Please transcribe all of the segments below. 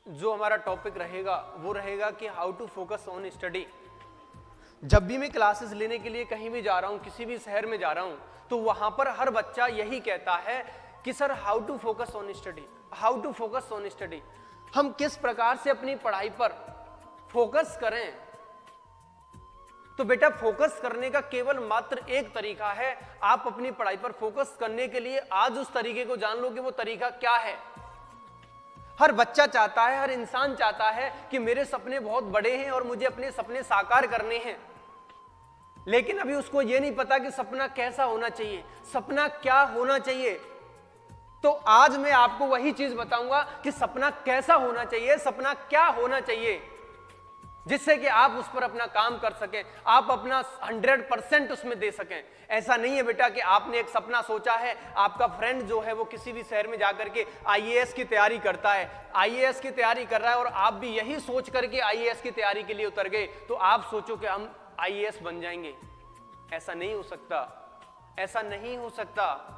जो हमारा टॉपिक रहेगा वो रहेगा कि how to focus on study. जब भी मैं क्लासेस लेने के लिए कहीं भी जा रहा हूं, किसी भी शहर में जा रहा हूं, तो वहां पर हर बच्चा यही कहता है कि sir how to focus on study, how to focus on study. हम किस प्रकार से अपनी पढ़ाई पर फोकस करें। तो बेटा फोकस करने का केवल मात्र एक तरीका है। आप अपनी पढ़ाई पर फोकस करने के लिए आज उस तरीके को जान लो कि वो तरीका क्या है। हर बच्चा चाहता है, हर इंसान चाहता है कि मेरे सपने बहुत बड़े हैं और मुझे अपने सपने साकार करने हैं, लेकिन अभी उसको यह नहीं पता कि सपना कैसा होना चाहिए, सपना क्या होना चाहिए। तो आज मैं आपको वही चीज बताऊंगा कि सपना कैसा होना चाहिए, सपना क्या होना चाहिए, जिससे कि आप उस पर अपना काम कर सकें, आप अपना 100% उसमें दे सकें। ऐसा नहीं है बेटा कि आपने एक सपना सोचा है, आपका फ्रेंड जो है वो किसी भी शहर में जाकर के आईएएस की तैयारी करता है, आईएएस की तैयारी कर रहा है और आप भी यही सोच करके आईएएस की तैयारी के लिए उतर गए, तो आप सोचो कि हम आईएएस बन जाएंगे। ऐसा नहीं हो सकता, ऐसा नहीं हो सकता।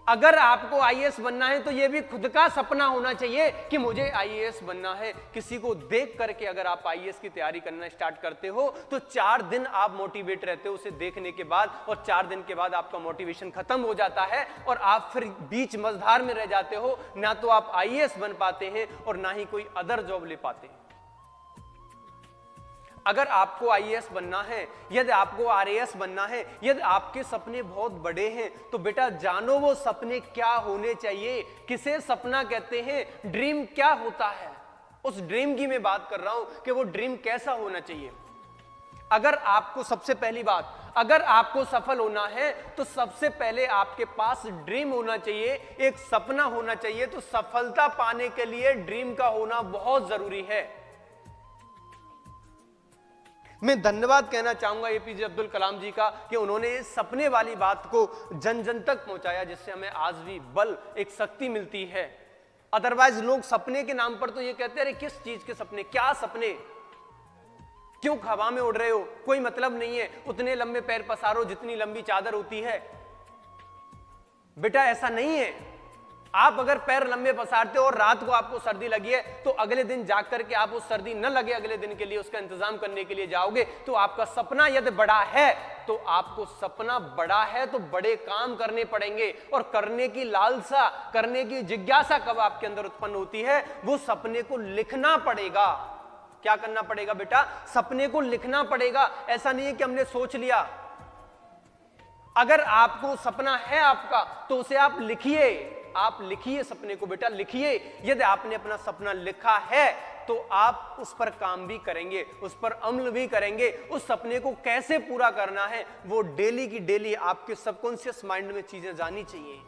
अगर आपको आईएएस बनना है तो यह भी खुद का सपना होना चाहिए कि मुझे आईएएस बनना है। किसी को देख करके अगर आप आईएएस की तैयारी करना स्टार्ट करते हो तो 4 दिन आप मोटिवेट रहते हो उसे देखने के बाद, और 4 दिन के बाद आपका मोटिवेशन खत्म हो जाता है और आप फिर बीच मझधार में रह जाते हो। ना तो आप आईएएस बन पाते हैं और ना ही कोई अदर जॉब ले पाते हैं। अगर आपको आईएएस बनना है, यदि आपको आरएएस बनना है, यदि आपके सपने बहुत बड़े हैं, तो बेटा जानो वो सपने क्या होने चाहिए। किसे सपना कहते हैं, ड्रीम क्या होता है, उस ड्रीम की मैं बात कर रहा हूं कि वो ड्रीम कैसा होना चाहिए। अगर आपको, सबसे पहली बात, अगर आपको सफल होना है तो सबसे पहले आपके पास ड्रीम होना चाहिए, एक सपना होना चाहिए। तो सफलता पाने के लिए ड्रीम का होना बहुत जरूरी है। मैं धन्यवाद कहना चाहूंगा एपीजे अब्दुल कलाम जी का कि उन्होंने इस सपने वाली बात को जन जन तक पहुंचाया, जिससे हमें आज भी बल, एक शक्ति मिलती है। अदरवाइज लोग सपने के नाम पर तो ये कहते हैं अरे किस चीज के सपने, क्या सपने, क्यों हवा में उड़ रहे हो, कोई मतलब नहीं है, उतने लंबे पैर पसारो जितनी लंबी चादर होती है। बेटा ऐसा नहीं है। आप अगर पैर लंबे पसारते हो और रात को आपको सर्दी लगी है तो अगले दिन जाग करके आप उस सर्दी न लगे अगले दिन के लिए उसका इंतजाम करने के लिए जाओगे। तो आपका सपना यदि बड़ा है तो आपको, सपना बड़ा है तो बड़े काम करने पड़ेंगे, और करने की लालसा, करने की जिज्ञासा कब आपके अंदर उत्पन्न होती है, वो सपने को लिखना पड़ेगा। क्या करना पड़ेगा बेटा, सपने को लिखना पड़ेगा। ऐसा नहीं है कि हमने सोच लिया। अगर आपको सपना है आपका तो उसे आप लिखिए, आप लिखिए सपने को बेटा, लिखिए। यदि आपने अपना सपना लिखा है तो आप उस पर काम भी करेंगे, उस पर अमल भी करेंगे। उस सपने को कैसे पूरा करना है वो डेली की डेली आपके सबकॉन्शियस माइंड में चीजें जानी चाहिए।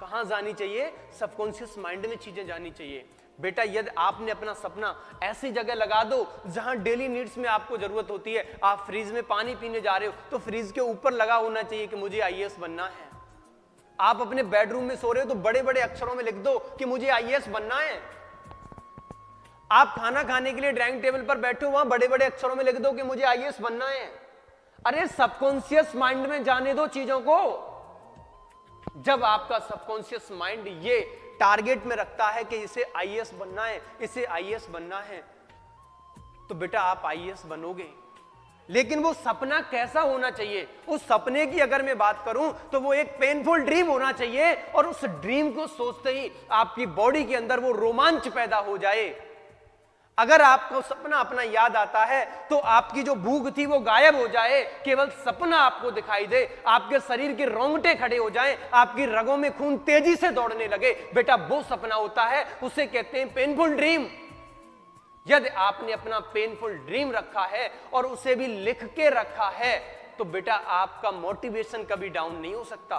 कहां जानी चाहिए, सबकॉन्शियस माइंड में चीजें जानी चाहिए। बेटा यदि आपने अपना सपना ऐसी जगह लगा दो जहां डेली नीड्स में आपको जरूरत होती है, आप फ्रिज में पानी पीने जा रहे हो तो फ्रिज के ऊपर लगा होना चाहिए कि मुझे आईएएस बनना है। आप अपने बेडरूम में सो रहे हो तो बड़े बड़े अक्षरों में लिख दो कि मुझे आईएएस बनना है। आप खाना खाने के लिए डाइनिंग टेबल पर बैठे हो, वहां बड़े बड़े अक्षरों में लिख दो कि मुझे आईएएस बनना है। अरे सबकॉन्शियस माइंड में जाने दो चीजों को। जब आपका सबकॉन्शियस माइंड ये टारगेट में रखता है कि इसे आईएएस बनना है, इसे आईएएस बनना है, तो बेटा आप आईएएस बनोगे। लेकिन वो सपना कैसा होना चाहिए, उस सपने की अगर मैं बात करूं तो वो एक पेनफुल ड्रीम होना चाहिए, और उस ड्रीम को सोचते ही आपकी बॉडी के अंदर वो रोमांच पैदा हो जाए। अगर आपको सपना अपना याद आता है तो आपकी जो भूख थी वो गायब हो जाए, केवल सपना आपको दिखाई दे, आपके शरीर के रोंगटे खड़े हो जाएं, आपकी रगों में खून तेजी से दौड़ने लगे, बेटा वो सपना होता है, उसे कहते हैं पेनफुल ड्रीम। यदि आपने अपना पेनफुल ड्रीम रखा है और उसे भी लिख के रखा है तो बेटा आपका मोटिवेशन कभी डाउन नहीं हो सकता।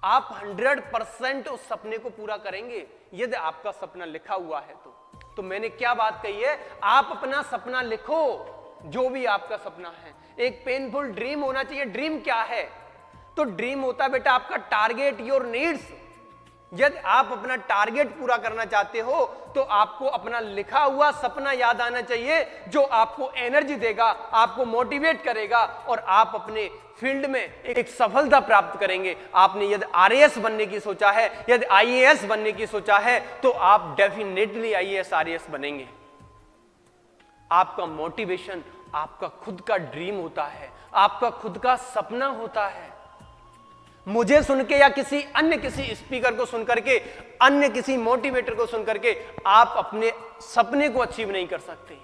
आप 100% उस सपने को पूरा करेंगे यदि आपका सपना लिखा हुआ है। तो मैंने क्या बात कही है, आप अपना सपना लिखो, जो भी आपका सपना है। एक पेनफुल ड्रीम होना चाहिए। ड्रीम क्या है, तो ड्रीम होता है बेटा आपका टारगेट, योर नीड्स। यदि आप अपना टारगेट पूरा करना चाहते हो तो आपको अपना लिखा हुआ सपना याद आना चाहिए, जो आपको एनर्जी देगा, आपको मोटिवेट करेगा और आप अपने फील्ड में एक सफलता प्राप्त करेंगे। आपने यदि आरएएस बनने की सोचा है, यदि आईएएस बनने की सोचा है, तो आप डेफिनेटली आईएएस आरएएस बनेंगे। आपका मोटिवेशन आपका खुद का ड्रीम होता है, आपका खुद का सपना होता है। मुझे सुन के या किसी स्पीकर को सुन करके, अन्य किसी मोटिवेटर को सुन करके आप अपने सपने को अचीव नहीं कर सकते।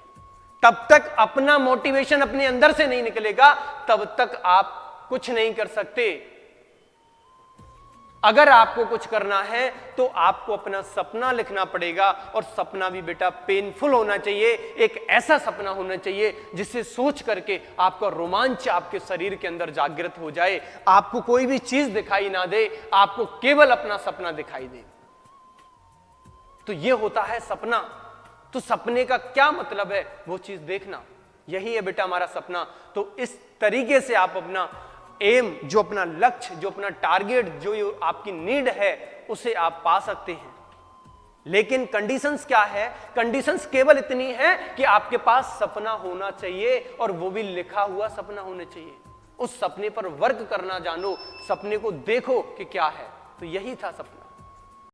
तब तक अपना मोटिवेशन अपने अंदर से नहीं निकलेगा, तब तक आप कुछ नहीं कर सकते। अगर आपको कुछ करना है तो आपको अपना सपना लिखना पड़ेगा, और सपना भी बेटा पेनफुल होना चाहिए। एक ऐसा सपना होना चाहिए जिसे सोच करके आपका रोमांच आपके शरीर के अंदर जागृत हो जाए, आपको कोई भी चीज दिखाई ना दे, आपको केवल अपना सपना दिखाई दे। तो यह होता है सपना। तो सपने का क्या मतलब है, वो चीज देखना। यही है बेटा हमारा सपना। तो इस तरीके से आप अपना एम, जो अपना लक्ष्य, जो अपना टारगेट, जो आपकी नीड है, उसे आप पा सकते हैं। लेकिन कंडीशंस क्या है? कंडीशंस केवल इतनी है कि आपके पास सपना होना चाहिए, और वो भी लिखा हुआ सपना होना चाहिए। उस सपने पर वर्क करना जानो, सपने को देखो कि क्या है। तो यही था सपना।